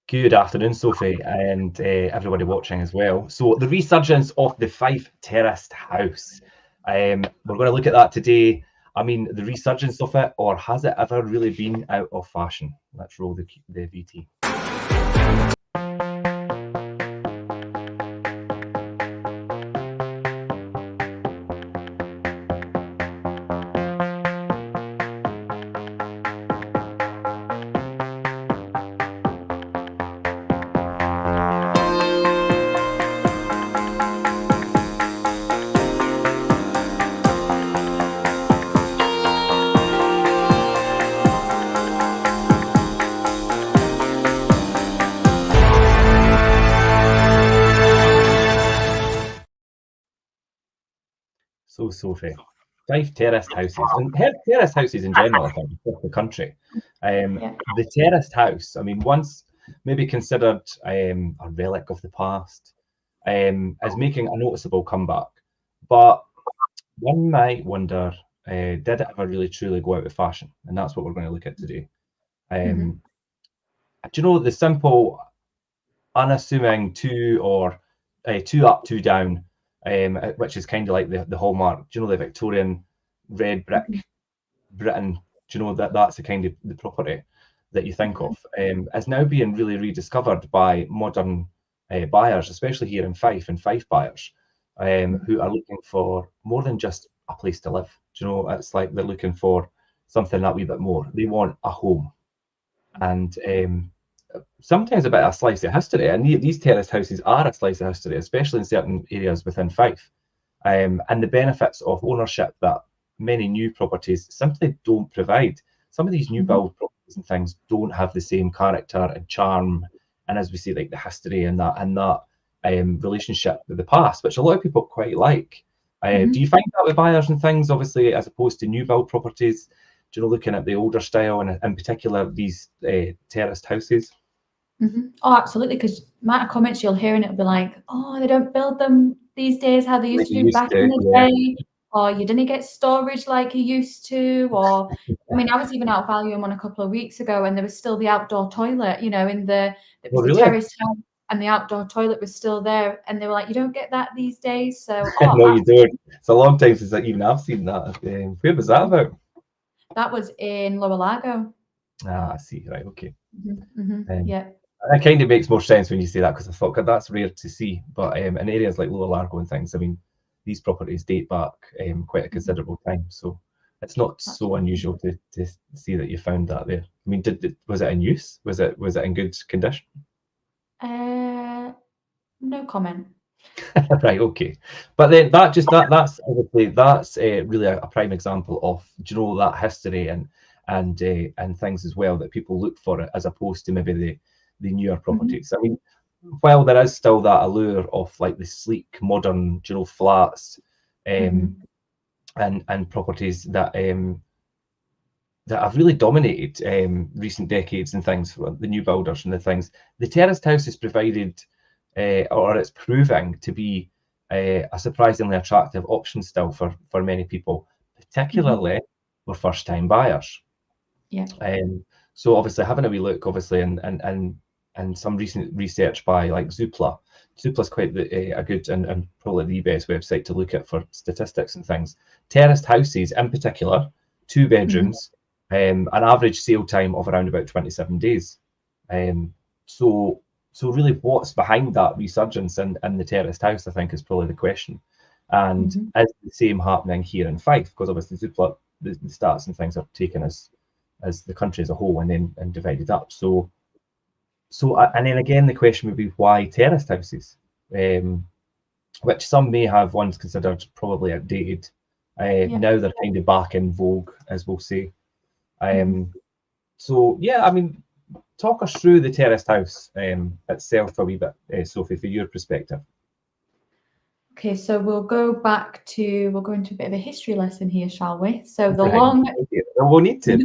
Good afternoon, Sophie, and everybody watching as well. So, the resurgence of the FIFE terraced house. We're going to look at that today. I mean, the resurgence of it, or has it ever really been out of fashion? Let's roll the VT. So, Sophie, FIFE terraced houses, and terraced houses in general, I think, across the country. Yeah. The terraced house, I mean, once maybe considered a relic of the past, is making a noticeable comeback. But one might wonder, did it ever really truly go out of fashion? And that's what we're going to look at today. Do you know the simple, unassuming two or two up, two down, which is kind of like the hallmark. Do you know the Victorian red brick Britain? Do you know that's the kind of the property that you think of? Is now being really rediscovered by modern buyers, especially here in Fife and Fife buyers, who are looking for more than just a place to live. Do you know, it's like they're looking for something that wee bit more. They want a home, and sometimes a bit of a slice of history. And these terraced houses are a slice of history, especially in certain areas within Fife. And the benefits of ownership that many new properties simply don't provide. Some of these new build properties and things don't have the same character and charm, and as we say, like the history and that relationship with the past, which a lot of people quite like. Do you find that with buyers and things, obviously, as opposed to new build properties? Do you know, looking at the older style and in particular these terraced houses? Oh, absolutely. Because amount of comments you'll hear and it'll be like, "Oh, they don't build them these days how they used Like to you do used back in to, the yeah. day," or "You didn't get storage like you used to," or I mean, I was even out valuing one a couple of weeks ago, and there was still the outdoor toilet. It was Well, the really? terraced house, and the outdoor toilet was still there, and they were like, "You don't get that these days." So, oh, No, you don't. It's a long time since even I've seen that. Where was that about? that was in Lower Largo. Ah, I see. Right, okay. Um, Yeah. It kind of makes more sense when you say that because I thought, God, that's rare to see. But in areas like Lower Largo and things, I mean, these properties date back quite a considerable time. So it's not That's so unusual to see that you found that there. I mean, was it in use? Was it in good condition? no comment. Right, okay. But then that's obviously that's really a prime example of, do you know, that history and things as well that people look for it as opposed to maybe the newer properties. I mean, while there is still that allure of like the sleek, modern, you know, flats, and properties that have really dominated recent decades and things, the new builders and the things. The terraced house is provided, or it's proving to be a surprisingly attractive option still for many people, particularly for first-time buyers. Yeah. So obviously having a wee look, obviously, and some recent research by like Zoopla. Zoopla's quite a good and probably the best website to look at for statistics and things. Terraced houses in particular, two bedrooms, an average sale time of around about 27 days. So really what's behind that resurgence in the terraced house, I think, is probably the question. And is the same happening here in Fife? Because obviously Zoopla, the stats and things are taken as the country as a whole and then divided up. So and then again the question would be why terraced houses, which some may have once considered probably outdated. Now they're kind of back in vogue, as we'll say. So yeah, I mean, talk us through the terraced house itself a wee bit, Sophie, from your perspective. Okay, so we'll go into a bit of a history lesson here, shall we? So We'll need to.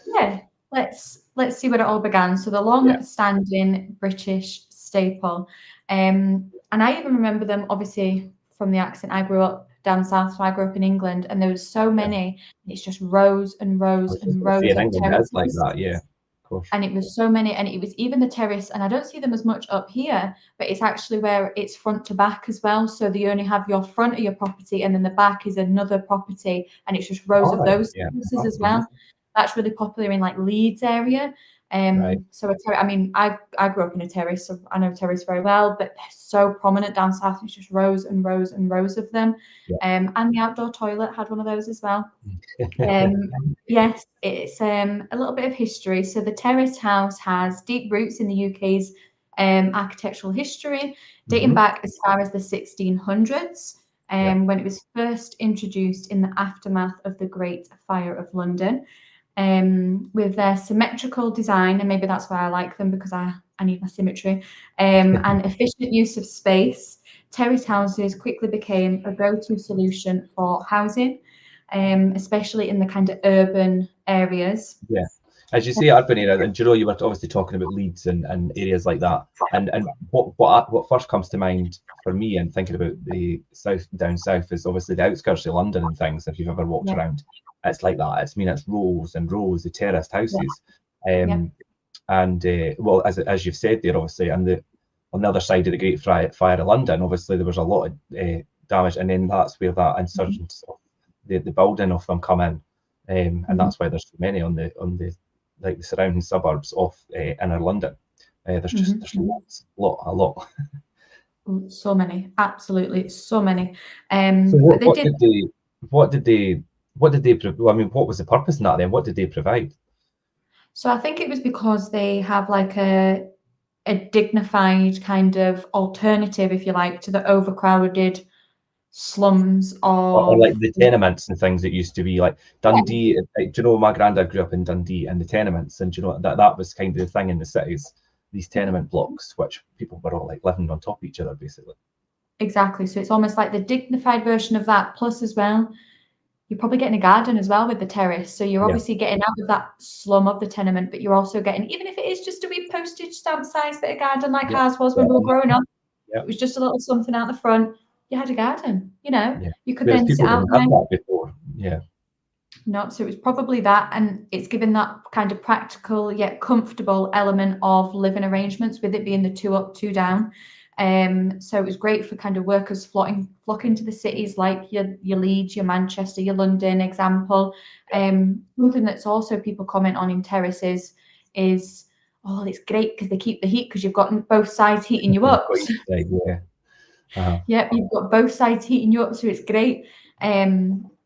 Yeah, let's see where it all began. So the long-standing British staple, and I even remember them obviously from the accent. I grew up down south, so I grew up in England, and there was so many. It's just rows and rows and rows In of England, it is like terraces. that, yeah. course. And it was so many, and it was even the terrace, and I don't see them as much up here, but it's actually where it's front to back as well. So you only have your front of your property, and then the back is another property, and it's just rows of those terraces as well. That's really popular in like Leeds area. So I mean, I grew up in a terrace, so I know terrace very well, but they're so prominent down south. It's just rows and rows and rows of them. And the outdoor toilet had one of those as well. Yes, it's a little bit of history. So the terraced house has deep roots in the UK's architectural history, dating back as far as the 1600s, when it was first introduced in the aftermath of the Great Fire of London. With their symmetrical design, and maybe that's why I like them, because I need my symmetry, and efficient use of space, terrace houses quickly became a go-to solution for housing, especially in the kind of urban areas. Yeah, as you say, urban area, and you know, you were obviously talking about Leeds and areas like that. And what first comes to mind for me and thinking about the down south is obviously the outskirts of London and things. If you've ever walked around, it's like that. It's rows and rows of terraced houses. And well, as you've said there, obviously, and on the other side of the Great Fire of London, obviously there was a lot of damage, and then that's where that insurgence of the building of them come in. And that's why there's so many on the like the surrounding suburbs of inner London. There's just there's a lot. So many, absolutely so many. So what did they I mean, what was the purpose in that then? What did they provide? So I think it was because they have like a dignified kind of alternative, if you like, to the overcrowded slums Or of like the tenements and things that used to be like Dundee. Do you know, my granddad grew up in Dundee and the tenements, and do you know that was kind of the thing in the cities, these tenement blocks, which people were all like living on top of each other, basically. Exactly. So it's almost like the dignified version of that. Plus, as well, you're probably getting a garden as well with the terrace. So you're obviously getting out of that slum of the tenement, but you're also getting, even if it is just a wee postage stamp size bit of garden like ours was when we were growing up, it was just a little something out the front. You had a garden, you know. You could then sit out there. That before. No, so it was probably that, and it's given that kind of practical yet comfortable element of living arrangements, with it being the 2 up, 2 down. So it was great for kind of workers flocking to the cities like your Leeds, your Manchester, your London example. Something that's also people comment on in terraces is, oh, it's great because they keep the heat because you've got both sides heating you up. Yep, you've got both sides heating you up, so it's great.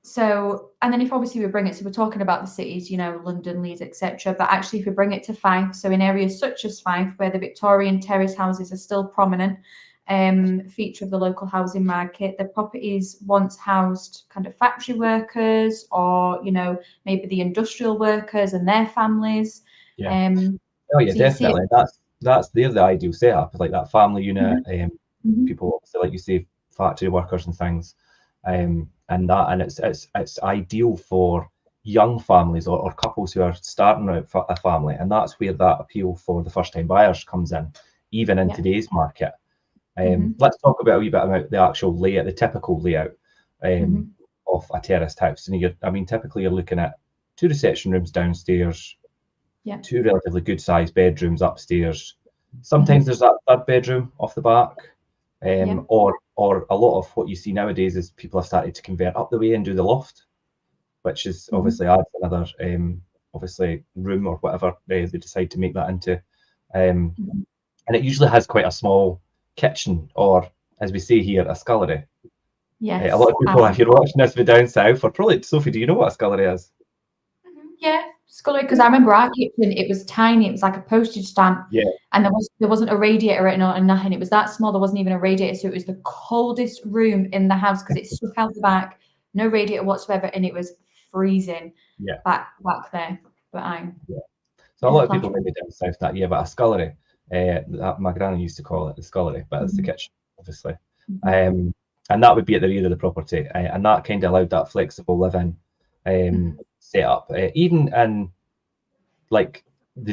So, and then if obviously we bring it, so we're talking about the cities, you know, London, Leeds, etc. But actually, if we bring it to Fife, so in areas such as Fife, where the Victorian terrace houses are still prominent, feature of the local housing market, the properties once housed kind of factory workers, or you know, maybe the industrial workers and their families. Oh yeah, so definitely. They're the ideal setup, like that family unit. People obviously, like you say, factory workers and things. And it's ideal for young families or couples who are starting out for a family, and that's where that appeal for the first-time buyers comes in, even in today's market. Let's talk about a wee bit about the actual layout, the typical layout of a terraced house. And typically you're looking at 2 reception rooms downstairs, 2 relatively good-sized bedrooms upstairs. Sometimes there's that third bedroom off the back. Or a lot of what you see nowadays is people have started to convert up the way and do the loft, which is obviously adds another obviously room or whatever they decide to make that into. And it usually has quite a small kitchen, or as we say here, a scullery. Yes. A lot of people, if you're watching this with down south, or probably Sophie, do you know what a scullery is? Yeah, scullery, because I remember our kitchen, it was tiny, it was like a postage stamp. And there wasn't a radiator written on and nothing. It was that small, there wasn't even a radiator. So it was the coldest room in the house because it stuck out the back, no radiator whatsoever, and it was freezing back there. But so a lot of people maybe down south that, but a scullery, my granny used to call it the scullery, but it's the kitchen, obviously. And that would be at the rear of the property, and that kind of allowed that flexible living setup, even in like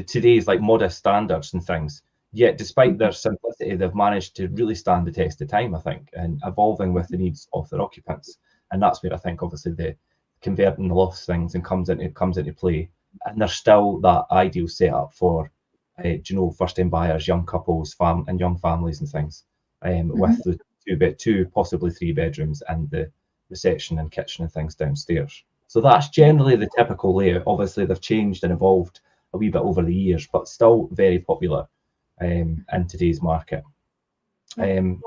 today's like modest standards and things. Yet, despite their simplicity, they've managed to really stand the test of time, I think, and evolving with the needs of their occupants. And that's where I think, obviously, the converting the lofts things and comes into play. and they're still that ideal setup for, first-time buyers, young couples, and young families and things, with the two, possibly 3 bedrooms and the reception and kitchen and things downstairs. So that's generally the typical layout. Obviously, they've changed and evolved a wee bit over the years, but still very popular in today's market. So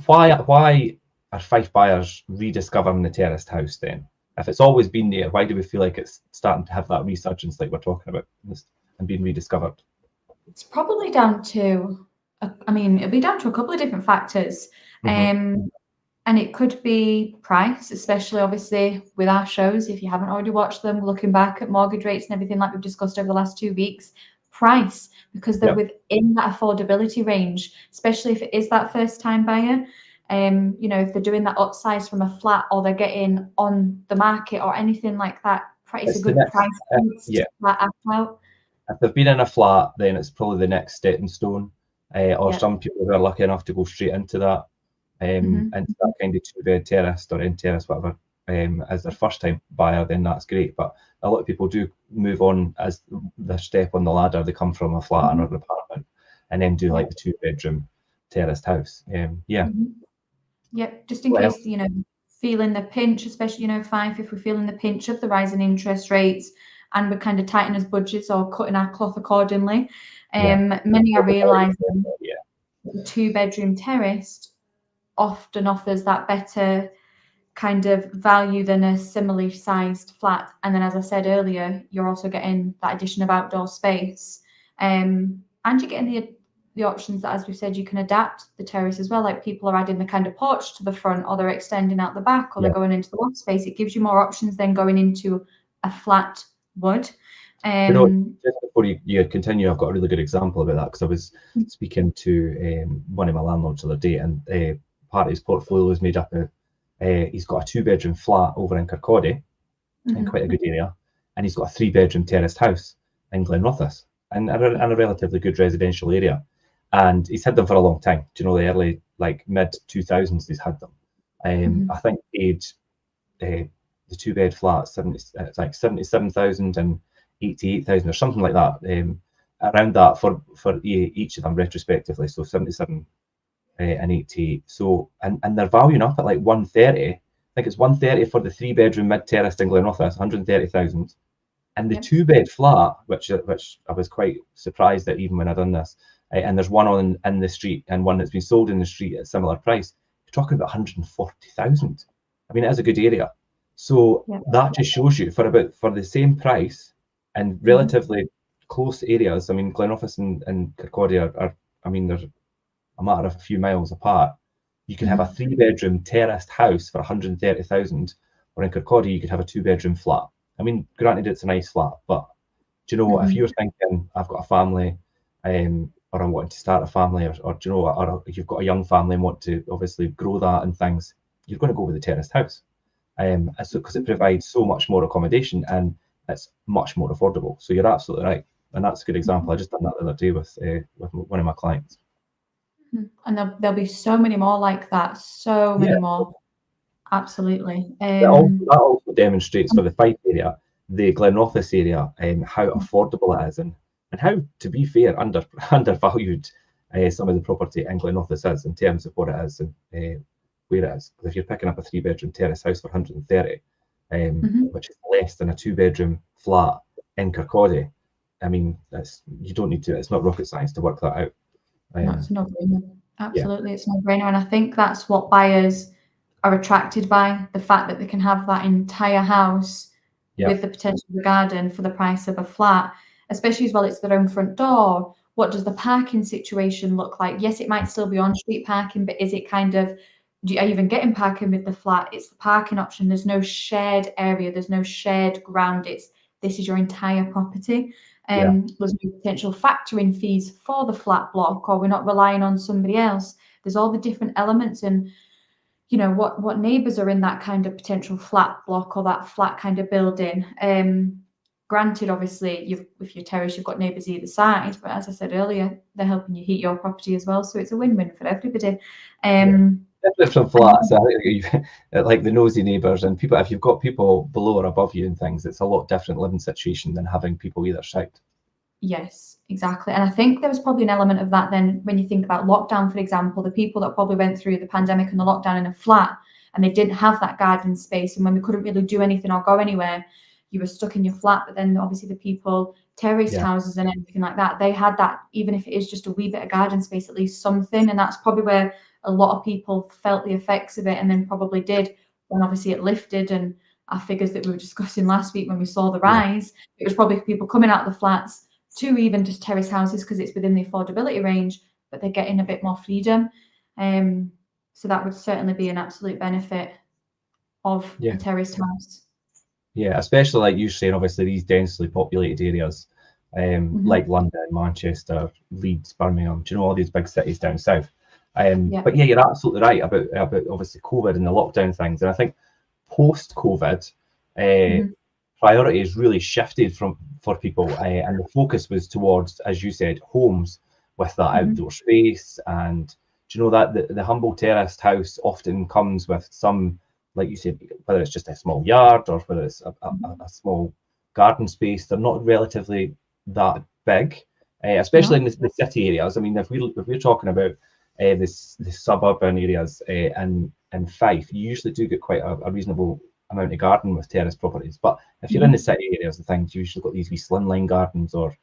why are Fife buyers rediscovering the terraced house then? If it's always been there, why do we feel like it's starting to have that resurgence like we're talking about and being rediscovered? It's probably down to, it'll be down to a couple of different factors. And it could be price, especially obviously with our shows. If you haven't already watched them, looking back at mortgage rates and everything like we've discussed over the last 2 weeks, price, because they're within that affordability range, especially if it is that first time buyer. If they're doing that upsize from a flat or they're getting on the market or anything like that, it's a good price out. If they've been in a flat, then it's probably the next stepping stone. Or some people who are lucky enough to go straight into that. Into that kind of 2-bed terraced or end terrace, whatever, as their first time buyer, then that's great. But a lot of people do move on as their step on the ladder. They come from a flat or an apartment and then do like the 2-bedroom terraced house. Just in case, feeling the pinch, especially, Fife, if we're feeling the pinch of the rising interest rates and we're kind of tightening our budgets or cutting our cloth accordingly. Many are realising the 2-bedroom terraced often offers that better kind of value than a similarly sized flat. And then, as I said earlier, you're also getting that addition of outdoor space, and you're getting the options that, as we said, you can adapt the terrace as well. Like people are adding the kind of porch to the front, or they're extending out the back, or they're going into the loft space. It gives you more options than going into a flat would. Just before you continue, I've got a really good example about that, because I was speaking to one of my landlords the other day, and part of his portfolio is made up of, he's got a 2-bedroom flat over in Kirkcaldy, in quite a good area, and he's got a 3-bedroom terraced house in Glenrothes, and a relatively good residential area. And he's had them for a long time. The early, mid 2000s, he's had them. I think paid the 2-bed flat, it's like 77,000 and 88,000 or something like that, around that for each of them retrospectively. So 77 and 88. So and they're valuing up at like 130. I think it's 130 for the 3-bedroom mid-terraced in Glenrothes, 130,000. And the 2-bed flat, which I was quite surprised at even when I done this, and there's one in the street and one that's been sold in the street at a similar price, you're talking about 140,000. I mean, it is a good area. So that just shows you for the same price and relatively close areas. I mean, Glenrothes and Kirkcaldy are they're a matter of a few miles apart. You can have a 3-bedroom terraced house for 130,000, or in Kirkcaldy you could have a 2-bedroom flat. I mean, granted, it's a nice flat, but do you know what? If you're thinking, I've got a family, or I'm wanting to start a family, or do you know, or if you've got a young family and want to obviously grow that and things, you're going to go with the terraced house, because it provides so much more accommodation and it's much more affordable. So you're absolutely right, and that's a good example. I just done that the other day with one of my clients. And there'll be so many more like that, so many more. Absolutely. That also demonstrates for the Fife area, the Glenrothes area, how affordable it is, and how, to be fair, undervalued some of the property in Glenrothes is in terms of what it is and where it is. Because if you're picking up a 3-bedroom terrace house for 130, which is less than a 2-bedroom flat in Kirkcaldy, I mean, you don't need to. It's not rocket science to work that out. No, it's a no-brainer. Absolutely, it's a no-brainer, and I think that's what buyers are attracted by, the fact that they can have that entire house with the potential of a garden for the price of a flat, especially as well it's their own front door. What does the parking situation look like? Yes, it might still be on-street parking, but is it kind of, are you even getting parking with the flat? It's the parking option. There's no shared area. There's no shared ground. This is your entire property. There's no potential factoring fees for the flat block, or we're not relying on somebody else. There's all the different elements, and what neighbours are in that kind of potential flat block or that flat kind of building. Granted, obviously, with your terrace, you've got neighbours either side, but as I said earlier, they're helping you heat your property as well, so it's a win-win for everybody. different from flats. I think like the nosy neighbours and people. If you've got people below or above you and things, it's a lot different living situation than having people either side. Yes, exactly. And I think there was probably an element of that then when you think about lockdown, for example, the people that probably went through the pandemic and the lockdown in a flat and they didn't have that garden space. And when we couldn't really do anything or go anywhere, you were stuck in your flat. But then obviously the people, terraced houses and everything like that, they had that, even if it is just a wee bit of garden space, at least something. And that's probably where a lot of people felt the effects of it and then probably did when obviously it lifted. And our figures that we were discussing last week when we saw the rise, it was probably people coming out of the flats to even just terrace houses because it's within the affordability range, but they're getting a bit more freedom. So that would certainly be an absolute benefit of a terraced house. Yeah, especially like you're saying, obviously these densely populated areas, like London, Manchester, Leeds, Birmingham, do you know, all these big cities down south. But yeah, you're absolutely right about obviously COVID and the lockdown things. And I think post-COVID, priorities really shifted for people, and the focus was towards, as you said, homes with that outdoor space. And do you know that the humble terraced house often comes with some, like you said, whether it's just a small yard or whether it's a small garden space, they're not relatively that big, especially in the city areas. I mean, if we're talking about the suburban areas and Fife, you usually do get quite a reasonable amount of garden with terrace properties. But if you're in the city areas and things, you usually got these wee slimline gardens or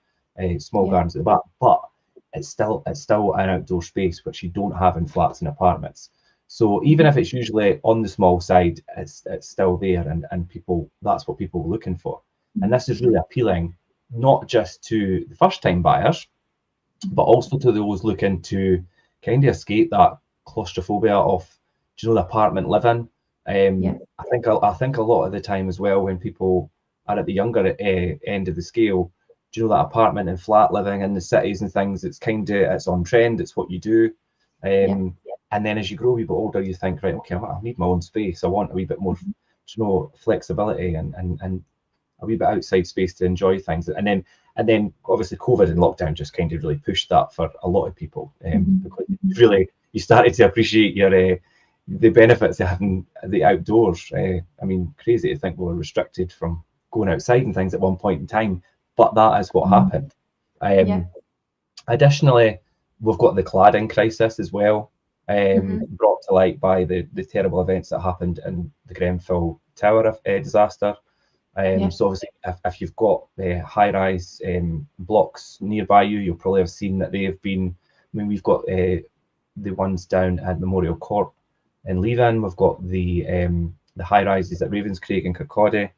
small gardens at the back. But it's still an outdoor space which you don't have in flats and apartments. So even if it's usually on the small side, it's still there, and people, that's what people are looking for. And this is really appealing not just to the first-time buyers, but also to those looking to kind of escape that claustrophobia of, do you know, the apartment living. I think a lot of the time as well, when people are at the younger end of the scale, do you know, that apartment and flat living in the cities and things, it's on trend, it's what you do. And then as you grow a wee bit older, you think, right, okay, I need my own space. I want a wee bit more, you know, flexibility and a wee bit outside space to enjoy things. And then obviously COVID and lockdown just kind of really pushed that for a lot of people. Because really you started to appreciate the benefits of having the outdoors. I mean, crazy to think we were restricted from going outside and things at one point in time, but that is what happened. Additionally, we've got the cladding crisis as well, brought to light by the terrible events that happened in the Grenfell Tower disaster. So obviously, if you've got high-rise blocks nearby you, you'll probably have seen that they have been. I mean, we've got the ones down at Memorial Court in Leaven. We've got the high-rises at Ravenscraig and Kirkcaldy,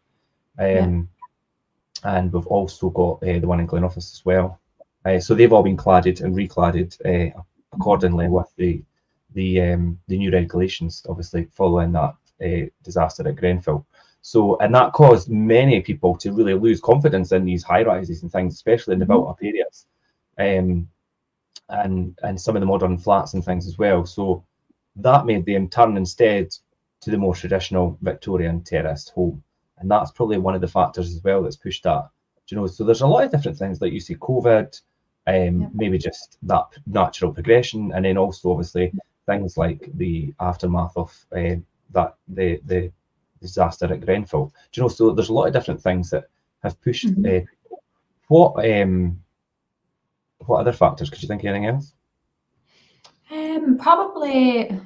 and we've also got the one in Glenoffice as well. So they've all been cladded and recladded accordingly with the new regulations, obviously following that disaster at Grenfell. So, and that caused many people to really lose confidence in these high rises and things, especially in the built up areas, and some of the modern flats and things as well. So that made them turn instead to the more traditional Victorian terraced home, and that's probably one of the factors as well that's pushed that. Do you know? So there's a lot of different things, like you see COVID, maybe just that natural progression, and then also obviously things like the aftermath of the disaster at Grenfell. Do you know? So there's a lot of different things that have pushed. What other factors? Could you think of anything else? Probably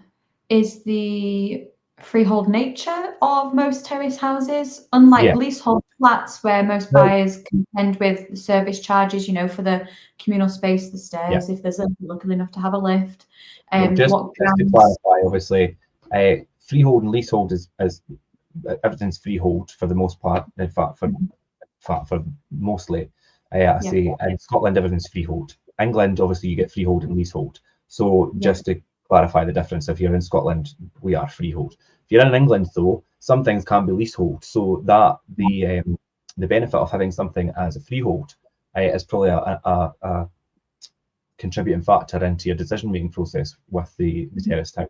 is the freehold nature of most terrace houses, unlike leasehold flats where most buyers contend with the service charges, you know, for the communal space, the stairs, if there's lucky enough to have a lift. Just to clarify, obviously, freehold and leasehold is everything's freehold for the most part. In fact, for mostly, I say in Scotland everything's freehold. England, obviously, you get freehold and leasehold. So just to clarify the difference, if you're in Scotland, we are freehold. If you're in England, though, some things can be leasehold. So that the benefit of having something as a freehold is probably a contributing factor into your decision-making process with the terraced house.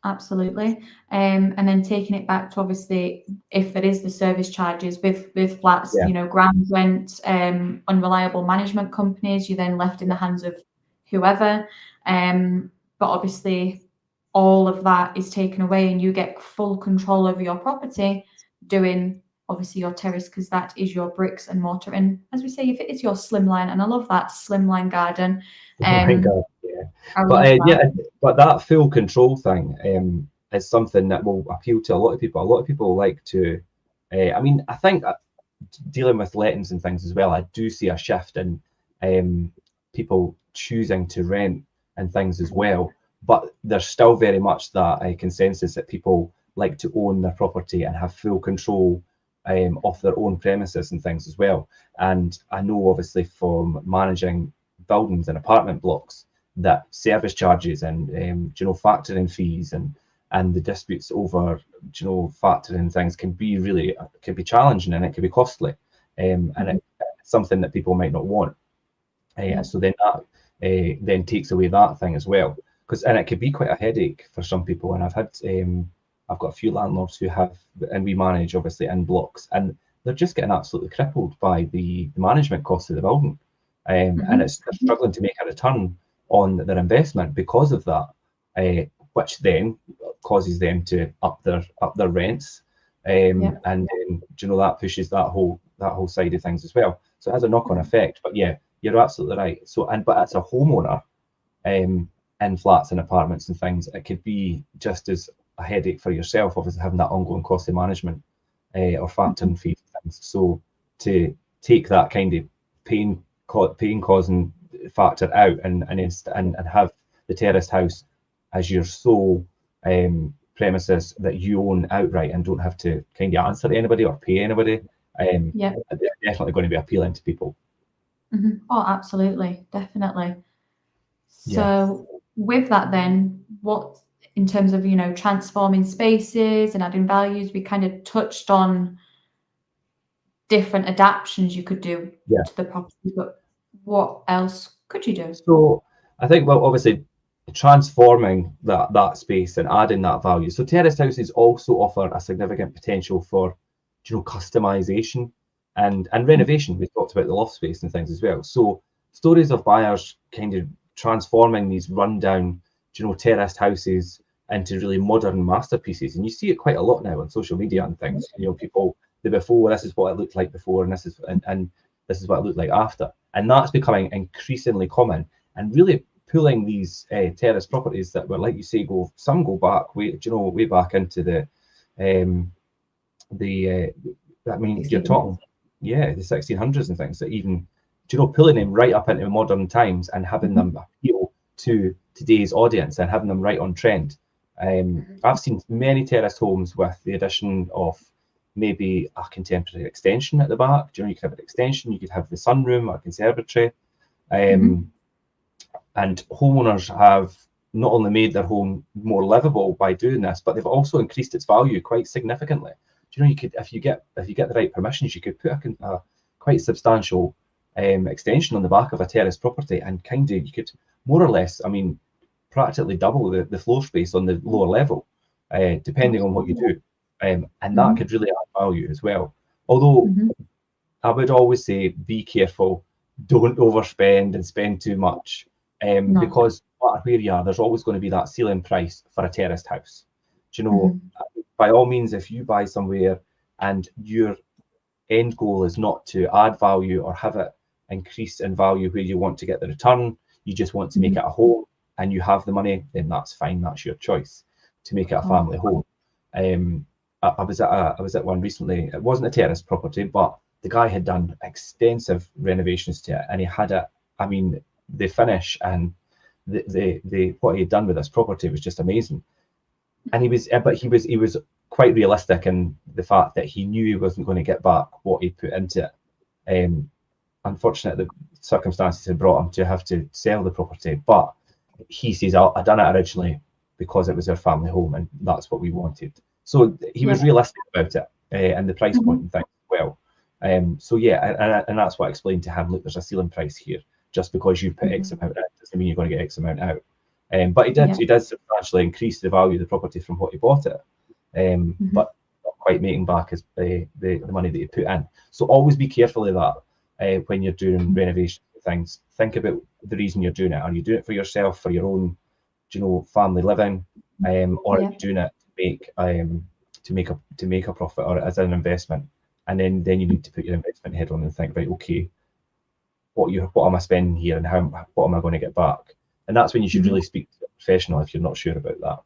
Absolutely. And then taking it back to obviously, if there is the service charges with flats, you know, ground rent, unreliable management companies, you're then left in the hands of whoever. But obviously, all of that is taken away and you get full control over your property, doing obviously your terrace, because that is your bricks and mortar. And as we say, if it is your slimline, and I love that slimline garden. Oh my God, yeah. I But love that. yeah, but that full control thing is something that will appeal to a lot of people. A lot of people like to. I mean, I think dealing with lettings and things as well, I do see a shift in people choosing to rent and things as well. But there's still very much that consensus that people like to own their property and have full control of their own premises and things as well. And I know obviously from managing buildings and apartment blocks that service charges and factoring fees and the disputes over factoring things can be challenging, and it can be costly, and it's something that people might not want. So then that then takes away that thing as well, and it could be quite a headache for some people. And I've got a few landlords who have, and we manage obviously in blocks, and they're just getting absolutely crippled by the management costs of the building, and they're struggling to make a return on their investment because of that, which then causes them to up their rents, and then that pushes that whole side of things as well. So it has a knock-on effect. But yeah, you're absolutely right. So but as a homeowner, in flats and apartments and things, it could be just as a headache for yourself, obviously having that ongoing cost of management or factoring fees and things. So to take that kind of pain causing factor out and have the terraced house as your sole premises that you own outright and don't have to kind of answer to anybody or pay anybody, it's definitely going to be appealing to people. Oh, absolutely, definitely. So with that then, what in terms of transforming spaces and adding values, we kind of touched on different adaptations you could do to the property, but what else could you do? So I think, well, obviously transforming that space and adding that value. So terraced houses also offer a significant potential for customization and renovation. We talked about the loft space and things as well. So stories of buyers kind of transforming these rundown terraced houses into really modern masterpieces, and you see it quite a lot now on social media and things. People, the before, this is what it looked like before, and this is what it looked like after, and that's becoming increasingly common, and really pulling these terrace properties that were, like you say, some go back way back into the I mean, you're talking the 1600s and things, that even pulling them right up into modern times and having them appeal to today's audience and having them right on trend. I've seen many terraced homes with the addition of maybe a contemporary extension at the back. You could have an extension, you could have the sunroom or conservatory, and homeowners have not only made their home more livable by doing this, but they've also increased its value quite significantly. You could, if you get the right permissions, you could put a quite substantial extension on the back of a terrace property, and you could more or less, I mean, practically double the floor space on the lower level, depending on what you do, and that could really add value as well. Although I would always say, be careful, don't overspend and spend too much, because where you are, there's always going to be that ceiling price for a terraced house. By all means, if you buy somewhere and your end goal is not to add value or have it increase in value where you want to get the return, you just want to make it a home and you have the money, then that's fine. That's your choice to make it a family home. I was at one recently. It wasn't a terrace property, but the guy had done extensive renovations to it, and he had it. I mean, the finish and the what he had done with this property was just amazing. And he was quite realistic in the fact that he knew he wasn't going to get back what he put into it. Unfortunately, the circumstances had brought him to have to sell the property, but he says, I done it originally because it was our family home and that's what we wanted. So he was realistic about it, and the price point and things as well. So yeah, and that's what I explained to him. Look, there's a ceiling price here. Just because you've put X amount in doesn't mean you're going to get X amount out. But he did substantially increase the value of the property from what he bought it, but not quite making back the money that he put in. So always be careful of that when you're doing renovation things. Think about the reason you're doing it. Are you doing it for yourself, for your own, family living, or are you doing it to make a profit or as an investment? And then you need to put your investment head on and think, right, okay, what am I spending here, and what am I going to get back? And that's when you should really speak to a professional if you're not sure about that.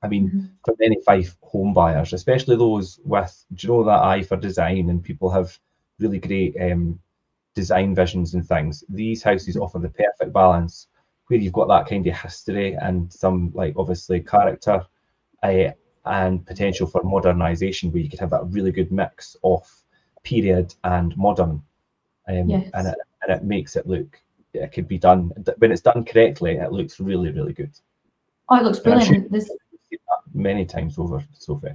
I mean, for many FIFE home buyers, especially those with, do you know, that eye for design, and people have really great design visions and things, these houses offer the perfect balance where you've got that kind of history and some, like, obviously character and potential for modernisation, where you could have that really good mix of period and modern. And it makes it look, it could be done, when it's done correctly, it looks really, really good. Oh, it looks brilliant. Many times over, Sophie.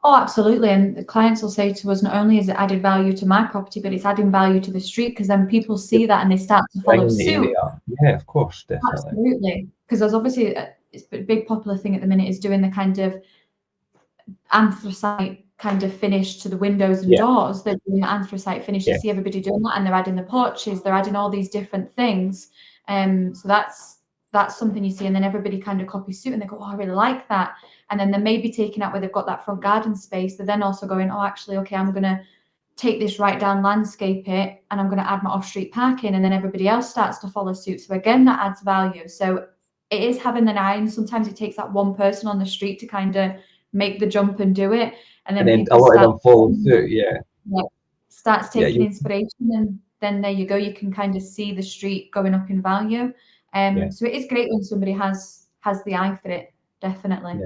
Oh, absolutely. And the clients will say to us, not only is it added value to my property, but it's adding value to the street, because then people see that and they start to follow suit. Yeah, of course, definitely. Absolutely. Because there's obviously it's a big popular thing at the minute is doing the kind of anthracite kind of finish to the windows and doors. They're doing the anthracite finish. You see everybody doing that, and they're adding the porches, they're adding all these different things. So that's something you see, and then everybody kind of copies suit and they go, oh, I really like that. And then they may be taking out where they've got that front garden space. They're then also going, oh, actually, okay, I'm going to take this right down, landscape it, and I'm going to add my off-street parking, and then everybody else starts to follow suit. So again, that adds value. So it is having an eye, and sometimes it takes that one person on the street to kind of make the jump and do it, and then a lot of them follow suit. Starts taking inspiration, and then there you go, you can kind of see the street going up in value. So it is great when somebody has the eye for it, definitely.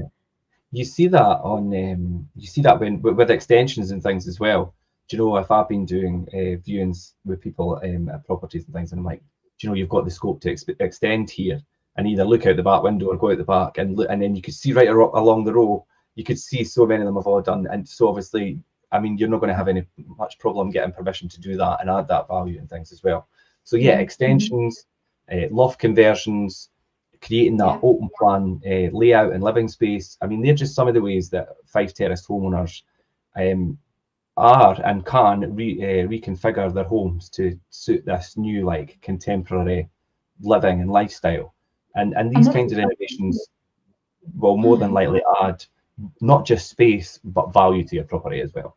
You see that on when with extensions and things as well. Do you know, if I've been doing viewings with people at properties and things, and I'm like, do you know, you've got the scope to extend here, and either look out the back window or go out the back, and then you could see right along the row, you could see so many of them have all done. And so obviously, I mean, you're not going to have much problem getting permission to do that and add that value and things as well. So extensions, loft conversions, creating that open plan layout and living space. I mean, they're just some of the ways that FIFE Terraced homeowners are and can reconfigure their homes to suit this new, like, contemporary living and lifestyle. And these kinds of renovations will more than likely add not just space but value to your property as well.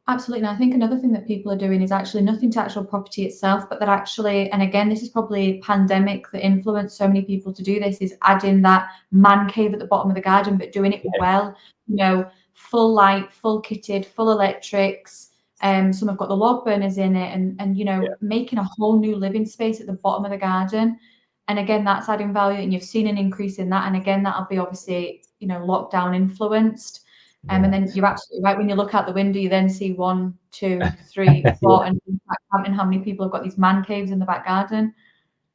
Absolutely. And I think another thing that people are doing is actually nothing to actual property itself, but that actually, and again, this is probably pandemic that influenced so many people to do this, is adding that man cave at the bottom of the garden, but doing it well, you know, full light, full kitted, full electrics. Some have got the log burners in it, and you know, making a whole new living space at the bottom of the garden. And again, that's adding value, and you've seen an increase in that. And again, that'll be obviously, you know, lockdown influenced. And then you're absolutely right. When you look out the window, you then see 1, 2, 3, 4, and counting how many people have got these man caves in the back garden.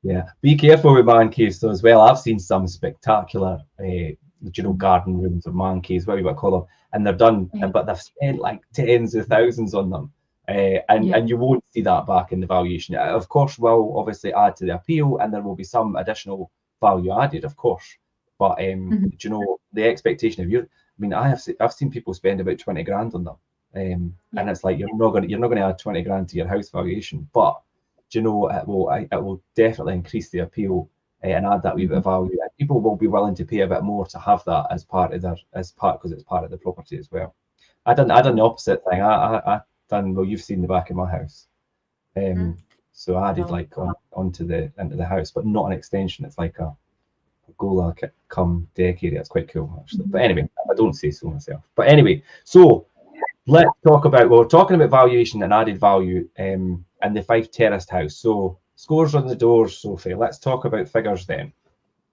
Yeah, be careful with man caves though as well. I've seen some spectacular, you know, garden rooms or man caves, whatever you want to call them, and they're done, but they've spent like tens of thousands on them, and you won't see that back in the valuation. Of course, will obviously add to the appeal, and there will be some additional value added, of course. But do you know, the expectation of I mean, I've seen people spend about 20 grand on them, and it's like you're not going to add 20 grand to your house valuation, but do you know, it will definitely increase the appeal and add that wee bit of value. And people will be willing to pay a bit more to have that as part because it's part of the property as well. I done the opposite thing. I done, well, you've seen the back of my house, so I added like into the house, but not an extension. It's like a Gola come deck area. It's quite cool actually. But anyway, I don't say so myself. But anyway, so let's talk about, we're talking about valuation and added value and the FIFE Terraced house. So scores on the doors, Sophie. Let's talk about figures then.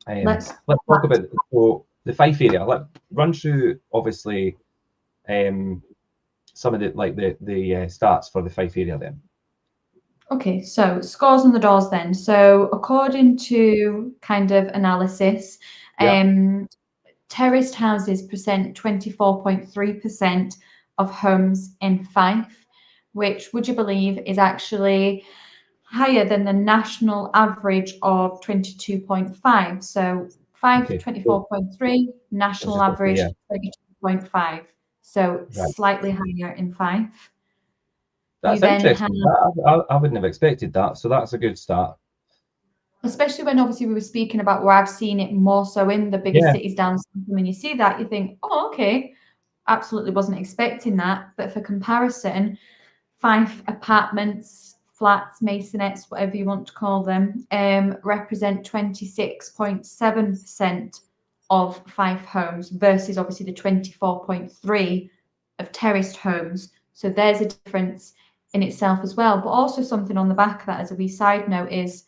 Let's talk about the FIFE area. Let's run through obviously some of the stats for the FIFE area then. Okay, so scores on the doors then. So according to kind of analysis, terraced houses present 24.3% of homes in FIFE, which, would you believe, is actually higher than the national average of 22.5. So FIFE 24.3, national average 22.5. So slightly higher in FIFE. That's interesting. I wouldn't have expected that. So that's a good start. especially when obviously we were speaking about where I've seen it more so in the bigger cities down south. When you see that, you think, oh, okay, absolutely wasn't expecting that. But for comparison, Fife apartments, flats, masonettes, whatever you want to call them, represent 26.7% of Fife homes versus obviously the 24.3 of terraced homes. So there's a difference in itself as well. But also something on the back of that as a wee side note is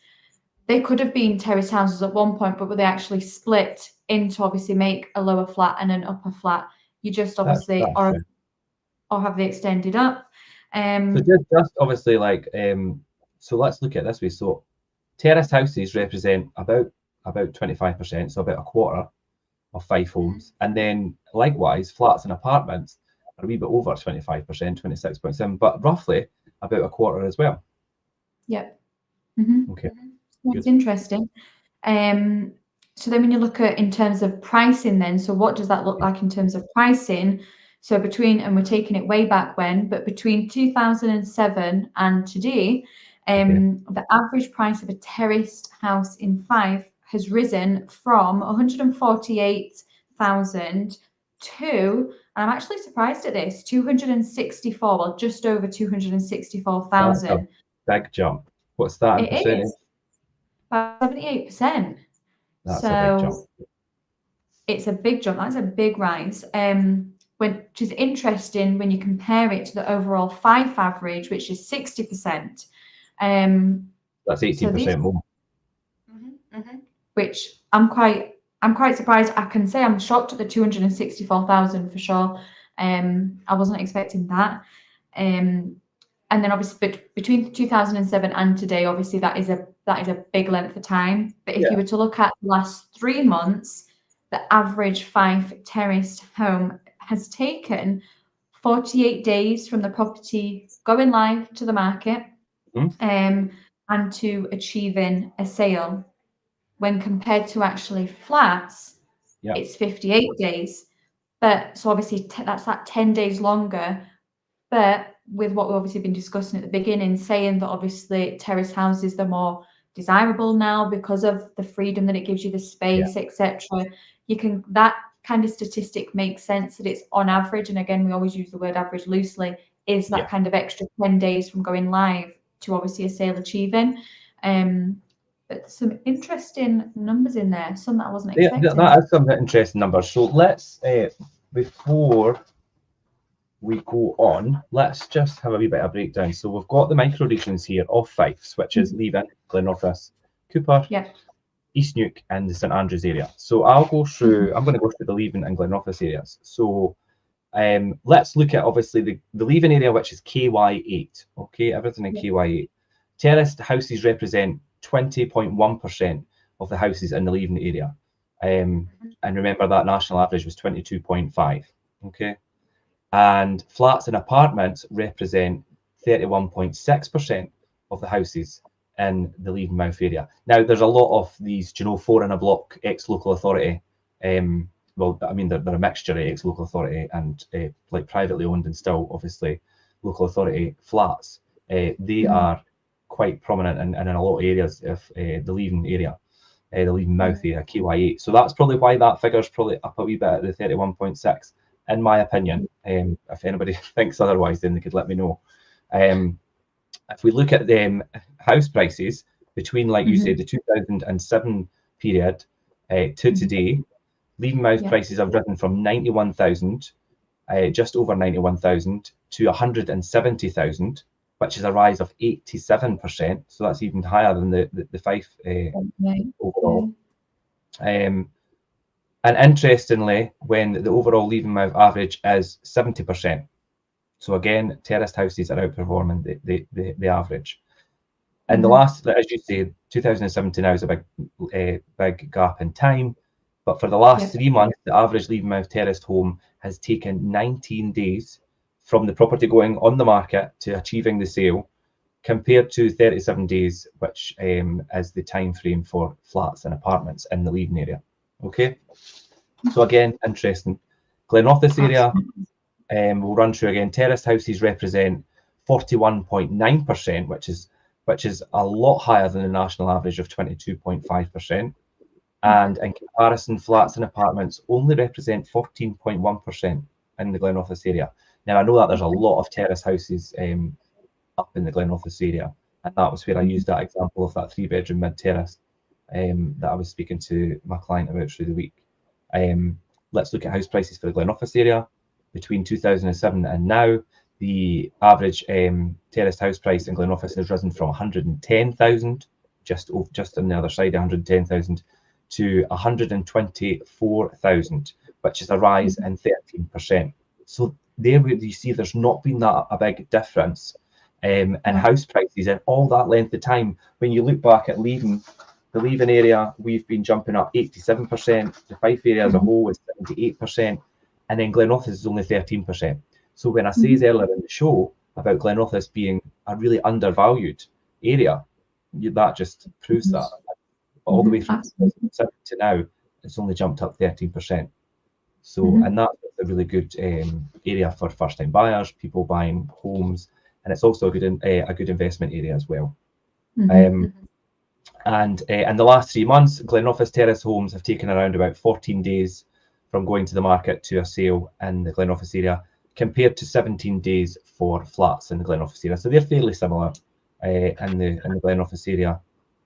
they could have been terraced houses at one point, but were they actually split into obviously make a lower flat and an upper flat? You just obviously or have they extended up? So just obviously like so let's look at it this way. So terraced houses represent about 25%, so about a quarter of Fife homes, and then likewise flats and apartments are a wee bit over 25%, 26.7, but roughly about a quarter as well. Yep. Okay. That's interesting. So then when you look at in terms of pricing then, so what does that look like in terms of pricing? So between, and we're taking it way back when, but between 2007 and today, the average price of a terraced house in Fife has risen from 148,000 to, and I'm actually surprised at this, 264, well, just over 264,000. That's a big jump. What's that in percentage? Is. About 78%. That's a big jump. It's a big jump. That's a big rise. Which is interesting when you compare it to the overall Fife average, which is 60%. That's 18% more. Which I'm quite surprised. I can say I'm shocked at the 264,000 for sure. I wasn't expecting that. And then obviously between 2007 and today, obviously that is a big length of time. But if you were to look at the last 3 months, the average Fife terraced home has taken 48 days from the property going live to the market and to achieving a sale. When compared to actually flats, it's 58 days. But so obviously that's that 10 days longer. But with what we've obviously been discussing at the beginning, saying that obviously terrace houses, they're more desirable now because of the freedom that it gives you, the space, etc. You can, that kind of statistic makes sense that it's on average, and again, we always use the word average loosely, is that kind of extra 10 days from going live to obviously a sale achieving. But some interesting numbers in there, some that I wasn't expecting. That is some interesting numbers. So let's, before we go on, let's just have a wee bit of a breakdown. So we've got the micro regions here of Fife, which is Leven, Glenrothes, Cooper, East Neuk, and the St Andrews area. So I'll go through, I'm going to go through the Leven and Glenrothes areas. So let's look at obviously the Leven area, which is KY8. Okay, everything in KY8. Terraced houses represent 20.1% of the houses in the Leven area. And remember that national average was 22.5. Okay. And flats and apartments represent 31.6% of the houses in the Leven Mouth area. Now, there's a lot of these, 4 in a block ex-local authority. Well, I mean, they're a mixture of ex-local authority and like privately owned and still, obviously, local authority flats. They are quite prominent in a lot of areas of the Leven area, the Leven Mouth area, KY8. So that's probably why that figure's probably up a wee bit at the 31.6. In my opinion. If anybody thinks otherwise, then they could let me know. If we look at the house prices between, like you said, the 2007 period to today, Leven Mouth prices have risen from 91,000, just over 91,000, to 170,000, which is a rise of 87%. So that's even higher than the Fife overall. And interestingly, when the overall Leven Mouth average is 70%. So again, terraced houses are outperforming the average. And the last, as you say, 2007 to now is a big gap in time. But for the last 3 months, the average Leven Mouth terraced home has taken 19 days from the property going on the market to achieving the sale, compared to 37 days, which is the time frame for flats and apartments in the Leven area. Okay, so again, interesting. Glenrothes area, we'll run through again. Terraced houses represent 41.9%, which is which is a lot higher than the national average of 22.5%. And in comparison, flats and apartments only represent 14.1% in the Glen Office area. Now, I know that there's a lot of terrace houses up in the Glen Office area, and that was where I used that example of that 3-bedroom mid-terrace that I was speaking to my client about through the week. Let's look at house prices for the Glen Office area. Between 2007 and now, the average terraced house price in Glen Office has risen from 110,000, just on the other side, 110,000, to 124,000, which is a rise in 13%. So there you see there's not been a big difference in house prices in all that length of time. When you look back at the Leaving area, we've been jumping up 87%. The Fife area as a whole is 78%, and then Glen Office is only 13%. So when I says earlier in the show about Glen Office being a really undervalued area, that just proves that. All the way from 2007 to now, it's only jumped up 13%. So, and that's a really good area for first-time buyers, people buying homes, and it's also a good investment area as well. And in the last 3 months, Glen Office terrace homes have taken around about 14 days from going to the market to a sale in the Glen Office area, compared to 17 days for flats in the Glen Office area. So they're fairly similar in the Glen Office area.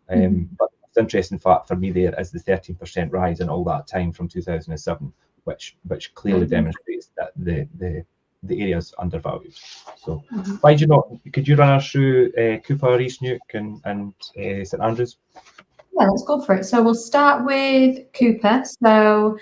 But the interesting fact for me there is the 13% rise in all that time from 2007, which clearly demonstrates that the area is undervalued. So why do you not? Could you run us through Cooper, East Neuk, and St Andrews? Yeah, let's go for it. So we'll start with Cooper. So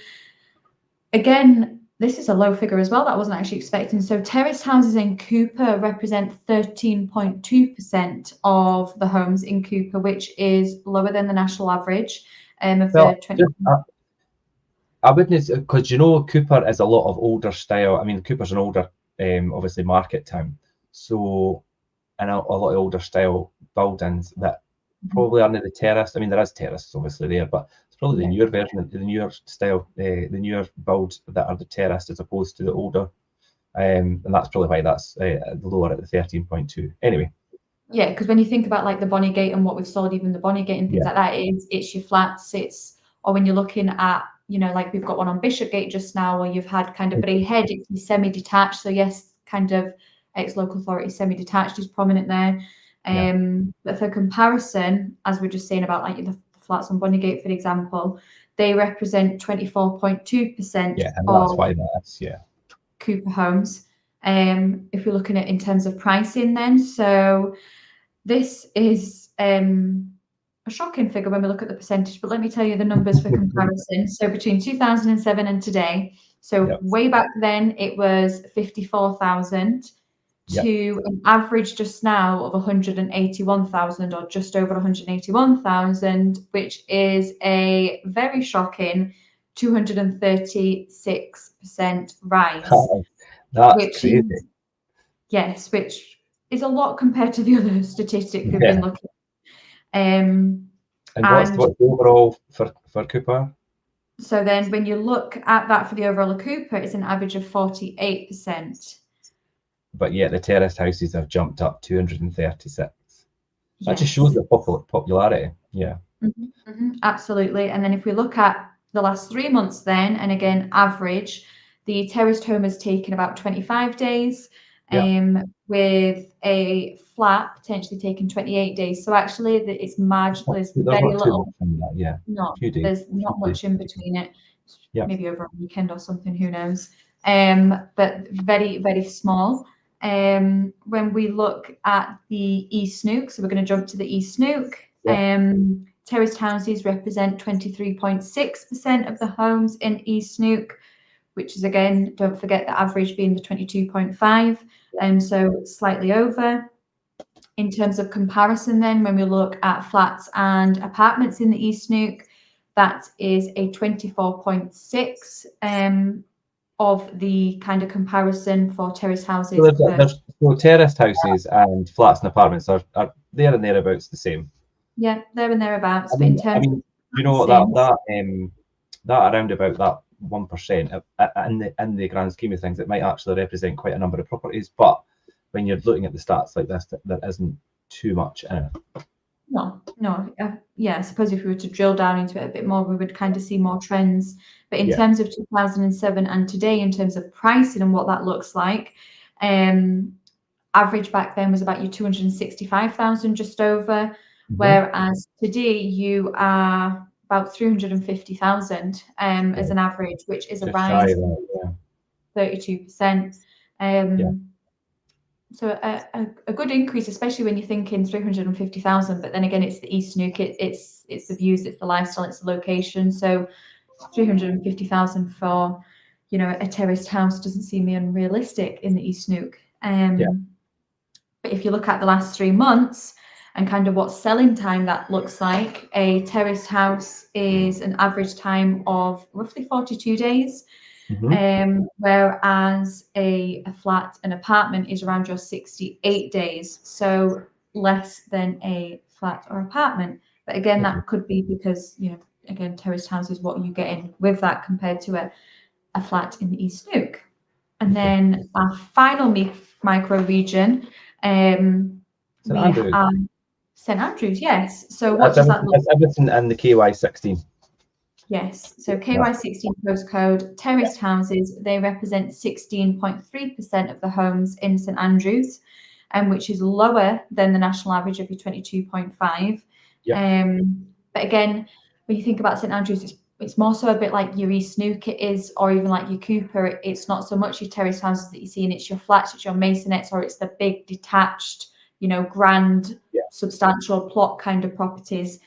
again, this is a low figure as well that I wasn't actually expecting. So terrace houses in Cooper represent 13.2% of the homes in Cooper, which is lower than the national average of the 20. I wouldn't, because Cooper is a lot of older style. I mean, Cooper's an older, obviously, market town. So, and a lot of older style buildings that probably aren't the terrace. I mean, there is terraces obviously there, but it's probably the newer version, the newer style, the newer builds that are the terraced as opposed to the older. And that's probably why that's lower at the 13.2. Anyway. Yeah, because when you think about like the Bonnygate and what we've sold, even the Bonnygate and things like that, it's your flats. Or when you're looking at, like we've got one on Bishopgate just now, where you've had kind of Braehead, it's semi-detached. So yes, kind of ex-local authority semi-detached is prominent there. But for comparison, as we're just saying about like the flats on Bonnygate, for example, they represent 24.2% of Cooper homes. If we're looking at in terms of pricing then, so this is a shocking figure when we look at the percentage, but let me tell you the numbers for comparison. So between 2007 and today, so way back then it was 54,000 to an average just now of 181,000 or just over 181,000, which is a very shocking 236% rise. That's crazy. Which is a lot compared to the other statistics we've been looking at. And what's the overall for Cooper? So then when you look at that for the overall of Cooper, it's an average of 48%. But yet the terraced houses have jumped up 236. That just shows the popularity. Absolutely. And then if we look at the last 3 months then, and again, average, the terraced home has taken about 25 days. With a flat potentially taking 28 days. So actually it's marginal, there's very little. There's not much in between it. Maybe over a weekend or something, who knows. But very, very small. When we look at the East Neuk, so we're going to jump to the East Neuk. Terraced houses represent 23.6% of the homes in East Neuk, which is, again, don't forget the average being the 22.5, so slightly over. In terms of comparison then, when we look at flats and apartments in the East Neuk, that is a 24.6 of the kind of comparison for terraced houses. So terraced houses and flats and apartments are there and thereabouts the same. Yeah, there and thereabouts. That around about that 1% in the grand scheme of things, it might actually represent quite a number of properties. But when you're looking at the stats like this, there isn't too much in it. No. Yeah, I suppose if we were to drill down into it a bit more, we would kind of see more trends. But in terms of 2007 and today, in terms of pricing and what that looks like, average back then was about your 265,000, just over, whereas today you are about 350,000 as an average, which is a rise of 32%. So a good increase, especially when you're thinking 350,000. But then again, it's the East Nuke, it's the views, it's the lifestyle, it's the location. So 350,000 for, you know, a terraced house doesn't seem unrealistic in the East Nuke. But if you look at the last 3 months and kind of what selling time that looks like, a terraced house is an average time of roughly 42 days. Whereas a flat, an apartment, is around your 68 days, so less than a flat or apartment. But again, that could be because, you know, again, terraced houses, what you get in with that compared to a flat in the East Nuke. And then our final micro region, we have St Andrews. Yes. So what does that look like? Everything in the KY16. Yes, so KY16 postcode, terraced houses, they represent 16.3% of the homes in St Andrews, which is lower than the national average of your 22.5. But again, when you think about St Andrews, it's more so a bit like your East Nuke it is, or even like your Cooper. It's not so much your terraced houses that you see, and it's your flats, it's your masonettes, or it's the big detached, you know, grand, substantial plot kind of properties.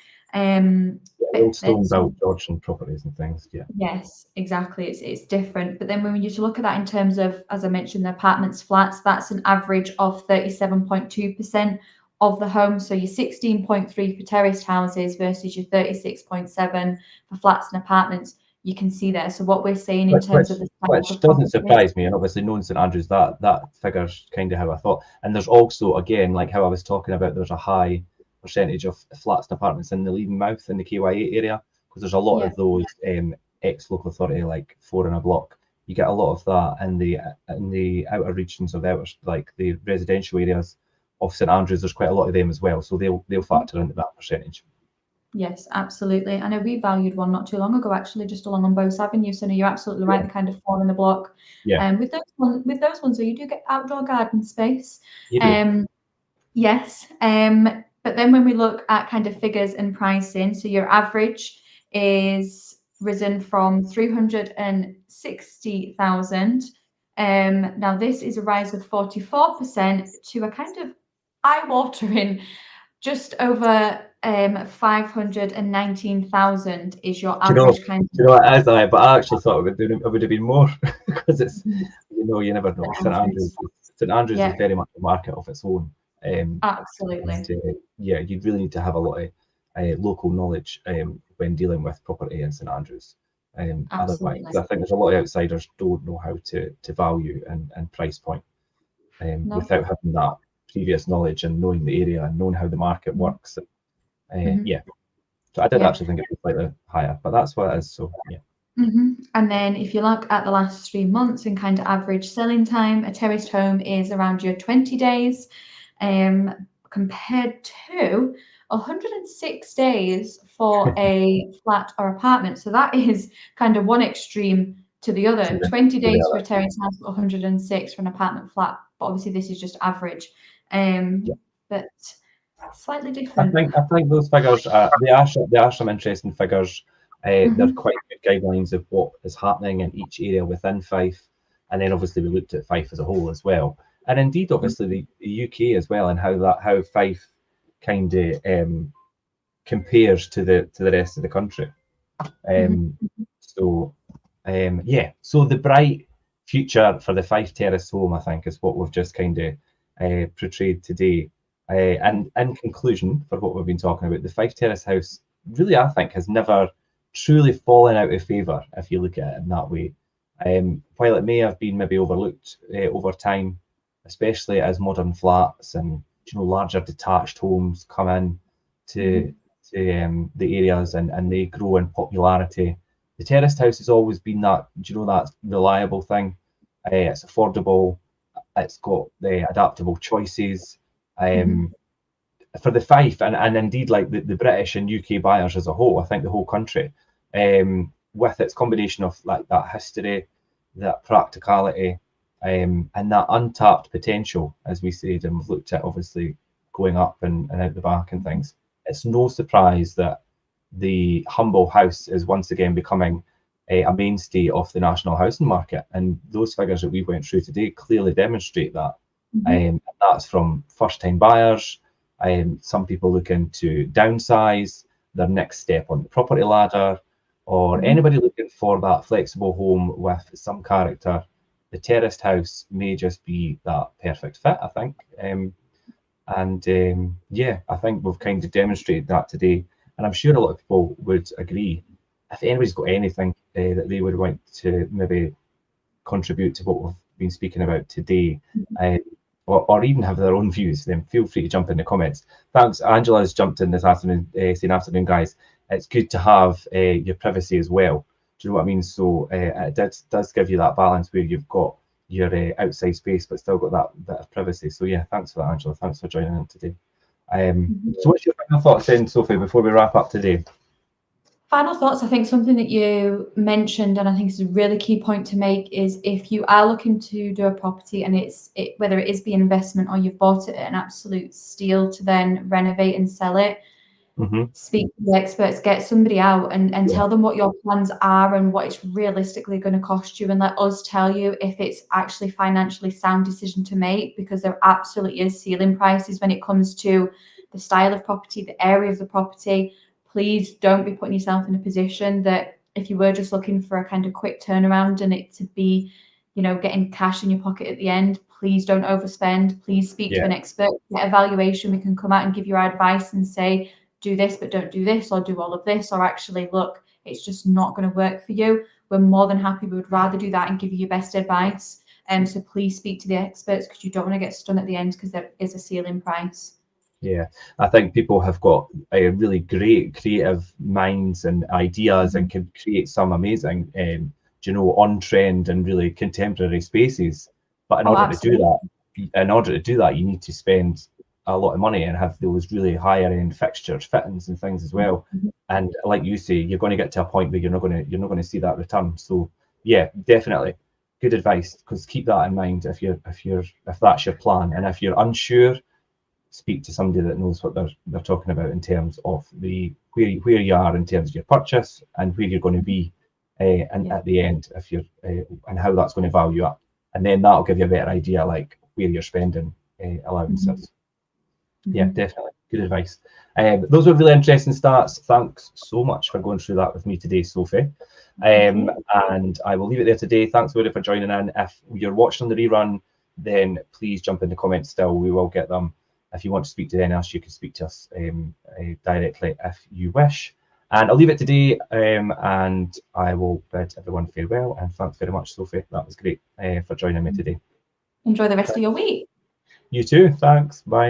Old stone built Georgian properties and things. Yes, exactly. It's different. But then when you look at that in terms of, as I mentioned, the apartments, flats, that's an average of 37.2% of the home. So your 16.3 for terraced houses versus your 36.7 for flats and apartments. You can see there. So what we're saying in terms of the which doesn't surprise me, and obviously knowing St Andrews, that figure's kind of how I thought. And there's also, again, like how I was talking about, there's a high percentage of flats and apartments in the Leaden Mouth in the KY8 area, because there's a lot of those ex-local authority, like 4 in a block. You get a lot of that in the outer regions of like the residential areas of St Andrews. There's quite a lot of them as well, so they'll factor into that percentage. Yes, absolutely. I know we valued one not too long ago, actually, just along on Bose Avenue. So no, you're absolutely right. They kind of fall in the block. With those ones, though, you do get outdoor garden space. Yes. But then when we look at kind of figures and pricing, so your average is risen from 360,000. Now this is a rise of 44% to a kind of eye-watering just over 519,000 is your average kind of. Do you know what, but I actually thought it would have been more because it's, you know, you never know. St Andrews is very much a market of its own. Absolutely. And, you really need to have a lot of local knowledge when dealing with property in St Andrews. Otherwise, I think there's a lot of outsiders don't know how to value and price point without having that previous knowledge and knowing the area and knowing how the market works. So I did actually think it was slightly higher, but that's what it is. So And then if you look at the last 3 months and kind of average selling time, a terraced home is around your 20 days, compared to 106 days for a flat or apartment. So that is kind of one extreme to the other. 20 days for a terraced house, 106 for an apartment flat. But obviously this is just average. But slightly different. I think those figures they are some interesting figures. They're quite good guidelines of what is happening in each area within Fife, and then obviously we looked at Fife as a whole as well, and indeed obviously the UK as well, and how Fife kind of compares to the rest of the country. So the bright future for the Fife Terrace home, I think, is what we've just kind of portrayed today. And in conclusion, for what we've been talking about, the Fife Terrace house really, I think, has never truly fallen out of favour if you look at it in that way. While it may have been maybe overlooked over time, especially as modern flats and larger detached homes come in to the areas and they grow in popularity, the terraced house has always been that that reliable thing. It's affordable. It's got the adaptable choices. for the FIFE and indeed like the British and UK buyers as a whole, I think the whole country, with its combination of like that history, that practicality, and that untapped potential, as we said, and we've looked at obviously going up and out the back and things. It's no surprise that the humble house is once again becoming a mainstay of the national housing market, and those figures that we went through today clearly demonstrate that. And that's from first-time buyers, some people looking to downsize, their next step on the property ladder, or anybody looking for that flexible home with some character. The terraced house may just be that perfect fit, I think. Yeah, I think we've kind of demonstrated that today, and I'm sure a lot of people would agree. If anybody's got anything that they would want to maybe contribute to what we've been speaking about today, or even have their own views, then feel free to jump in the comments. Thanks, Angela's jumped in this afternoon, saying afternoon, guys. It's good to have your privacy as well. Do you know what I mean? So it does give you that balance where you've got your outside space, but still got that bit of privacy. So yeah, thanks for that, Angela. Thanks for joining in today. So what's your final thoughts then, Sophie, before we wrap up today? Final thoughts, I think something that you mentioned, and I think it's a really key point to make, is if you are looking to do a property and whether it is the investment or you've bought it at an absolute steal to then renovate and sell it, speak to the experts, get somebody out and tell them what your plans are and what it's realistically going to cost you, and let us tell you if it's actually financially sound decision to make, because there absolutely is ceiling prices when it comes to the style of property, the area of the property. Please don't be putting yourself in a position that if you were just looking for a kind of quick turnaround and it to be, getting cash in your pocket at the end, please don't overspend. Please speak to an expert, get a valuation. We can come out and give you our advice and say, do this, but don't do this, or do all of this, or actually, look, it's just not going to work for you. We're more than happy. We would rather do that and give you your best advice. So please speak to the experts, because you don't want to get stung at the end because there is a ceiling price. Yeah, I think people have got a really great creative minds and ideas and can create some amazing, on trend and really contemporary spaces. But in order to do that, you need to spend a lot of money and have those really higher end fixtures, fittings, and things as well. And like you say, you're going to get to a point where you're not going to see that return. So yeah, definitely good advice, because keep that in mind if that's your plan, and if you're unsure, speak to somebody that knows what they're talking about in terms of where you are in terms of your purchase and where you're going to be at the end, if you're and how that's going to value up, and then that'll give you a better idea like where you're spending allowances. Yeah, definitely good advice. Those were really interesting stats. Thanks so much for going through that with me today, Sophie. And I will leave it there today. Thanks everybody for joining in. If you're watching the rerun, then please jump in the comments still. We will get them. If you want to speak to anyone else, you can speak to us directly if you wish. And I'll leave it today, and I will bid everyone farewell. And thanks very much, Sophie. That was great for joining me today. Enjoy the rest of your week. You too. Thanks. Bye.